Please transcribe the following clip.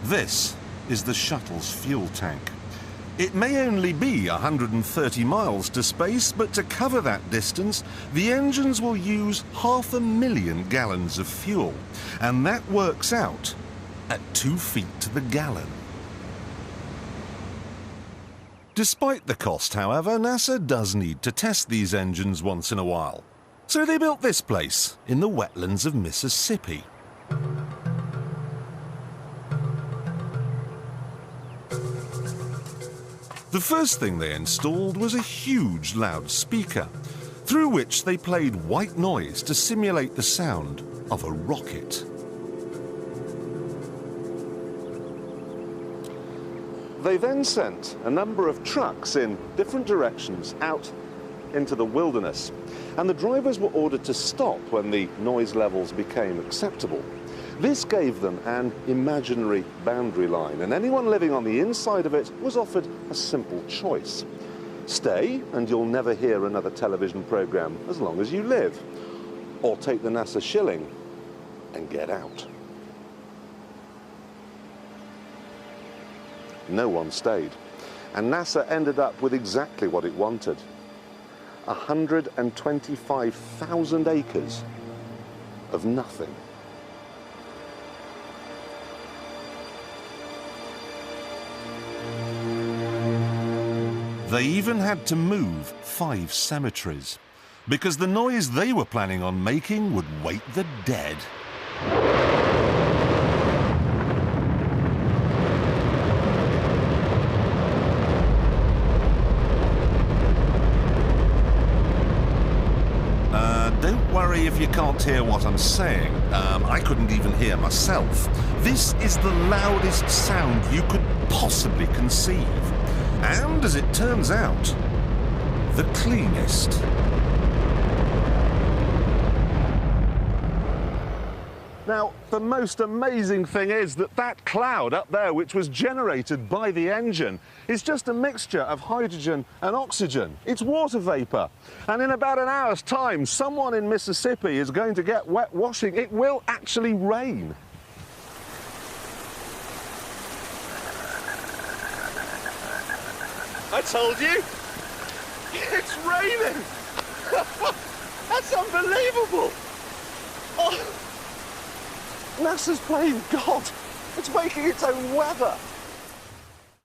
This is the shuttle's fuel tank. It may only be 130 miles to space, but to cover that distance, the engines will use 500,000 gallons of fuel, and that works out at 2 feet to the gallon. Despite the cost, however, NASA does need to test these engines once in a while. So they built this place in the wetlands of Mississippi. The first thing they installed was a huge loudspeaker, through which they played white noise to simulate the sound of a rocket. They then sent a number of trucks in different directions out into the wilderness, and the drivers were ordered to stop when the noise levels became acceptable. This gave them an imaginary boundary line, and anyone living on the inside of it was offered a simple choice. Stay, and you'll never hear another television program as long as you live. Or take the NASA shilling and get out. No one stayed, and NASA ended up with exactly what it wanted. 125,000 acres of nothing. They even had to move 5 cemeteries, because the noise they were planning on making would wake the dead. Don't worry if you can't hear what I'm saying. I couldn't even hear myself. This is the loudest sound you could possibly conceive. And, as it turns out, the cleanest. Now, the most amazing thing is that that cloud up there, which was generated by the engine, is just a mixture of hydrogen and oxygen. It's water vapor. And in about an hour's time, someone in Mississippi is going to get wet washing. It will actually rain. I told you! It's raining! That's unbelievable! Oh, NASA's playing God. It's making its own weather.